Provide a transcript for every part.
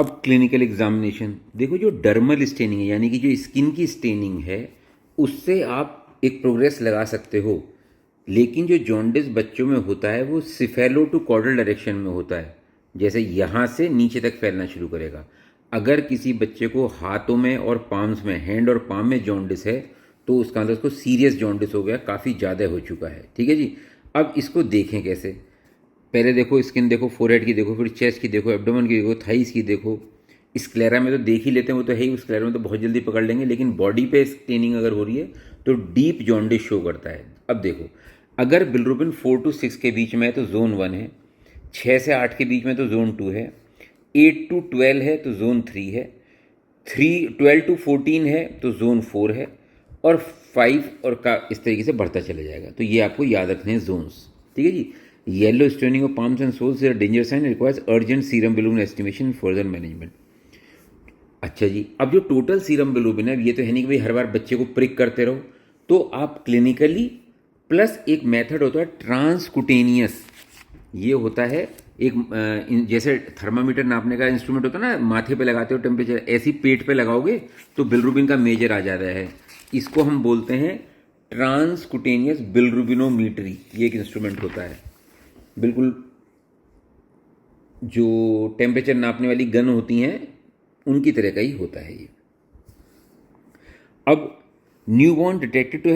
अब clinical examination देखो, जो डर्मल स्टेनिंग है यानी कि जो स्किन की स्टेनिंग है, उससे आप एक प्रोग्रेस लगा सकते हो। लेकिन जो जॉन्डिस बच्चों में होता है वो सिफेलो टू कॉर्डल डायरेक्शन में होता है, जैसे यहाँ से नीचे तक फैलना शुरू करेगा। अगर किसी बच्चे को हाथों में और पाम्स में, हैंड और पाम में जॉन्डिस है, तो उसका अंदर उसको सीरियस जॉन्डिस हो गया, काफ़ी ज़्यादा हो चुका है। ठीक है जी। अब इसको देखें कैसे। पहले देखो स्किन देखो, फोरहेड की देखो, फिर चेस्ट की देखो, एब्डोमेन की देखो, थाइस की देखो। स्क्लेरा में तो देख ही लेते हैं, वो तो है ही, स्क्लेरा में तो बहुत जल्दी पकड़ लेंगे। लेकिन बॉडी पे स्टेनिंग अगर हो रही है तो डीप जॉन्डिस शो करता है। अब देखो, अगर बिलरुबिन 4 to 6 के बीच में है तो जोन 1 है, 6 से 8 के बीच में तो जोन 2 है, 8 to 12 है तो जोन 3 है, 12 to 14 है तो जोन 4 है, और 5 और का इस तरीके से बढ़ता चला जाएगा। तो ये आपको याद रखने हैं जोन्स। ठीक है जी। Yellow staining of palms and soles is a danger sign, requires urgent serum bilirubin estimation further management. अच्छा जी। अब जो टोटल सीरम बिलिरुबिन है, ये तो है नहीं कि भाई हर बार बच्चे को प्रिक करते रहो, तो आप क्लिनिकली प्लस एक मेथड होता है ट्रांसकुटेनियस। ये होता है एक जैसे थर्मामीटर नापने का इंस्ट्रूमेंट होता है ना, माथे पे लगाते हो टेम्परेचर, ऐसी पेट पे लगाओगे तो बिलिरुबिन का मेजर आ जाता है। इसको हम बोलते हैं ट्रांसकुटेनियस बिलिरुबिनोमीटरी। ये एक इंस्ट्रूमेंट होता है, बिल्कुल जो टेम्परेचर नापने वाली गन होती हैं उनकी तरह का ही होता है ये। अब newborn detected to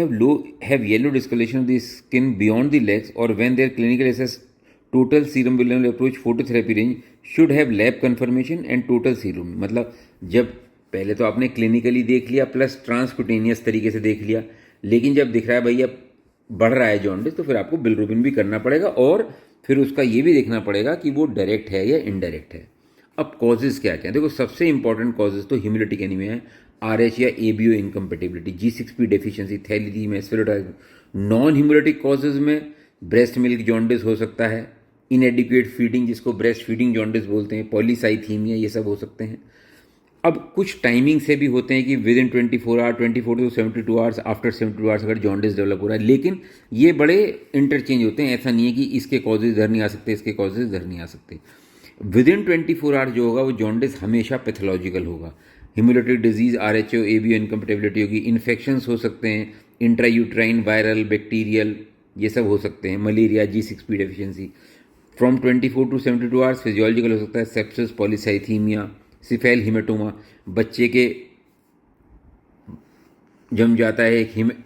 have yellow discoloration of the skin beyond the legs और when there clinical assess total serum bilirubin approach phototherapy range should have lab confirmation and total serum. मतलब जब पहले तो आपने क्लिनिकली देख लिया प्लस ट्रांसकुटेनियस तरीके से देख लिया, लेकिन जब दिख रहा है भैया बढ़ रहा है जॉन्डिस, तो फिर आपको बिलिरुबिन भी करना पड़ेगा, और फिर उसका ये भी देखना पड़ेगा कि वो डायरेक्ट है या इनडायरेक्ट है। अब कॉजेज़ क्या क्या है, देखो सबसे इंपॉर्टेंट कॉजेज़ तो हीमोलिटिक एनीमिया है, RH या ABO incompatibility, G6P deficiency, thalassaemia, spherocytosis. Non haemolytic causes में ब्रेस्ट मिल्क जॉन्डिस हो सकता है, इनएडिक्वेट फीडिंग जिसको ब्रेस्ट फीडिंग जॉन्डिस बोलते हैं, पॉलीसाइथीमिया, ये सब हो सकते हैं। अब कुछ टाइमिंग से भी होते हैं कि within 24 hour, 24 to 72 hours, after 72 hours अगर जॉन्डिस डेवलप हो रहा है। लेकिन ये बड़े इंटरचेंज होते हैं, ऐसा नहीं है कि इसके कॉजेज इधर नहीं आ सकते, इसके कॉजेज इधर नहीं आ सकते। विद इन 24 आवर्स जो होगा वो जॉन्डिस हमेशा पैथोलॉजिकल होगा। Haemolytic disease, RH ABO incompatibility होगी, इन्फेक्शंस हो सकते हैं, इंट्रायूट्राइन, वायरल, बैक्टीरियल, ये सब हो सकते हैं, malaria, G6P deficiency. From 24 to 72 hours physiological हो सकता है, सेप्सिस, पॉलीसाइथीमिया, सिफेल हिमेटोमा, बच्चे के जम जाता है एक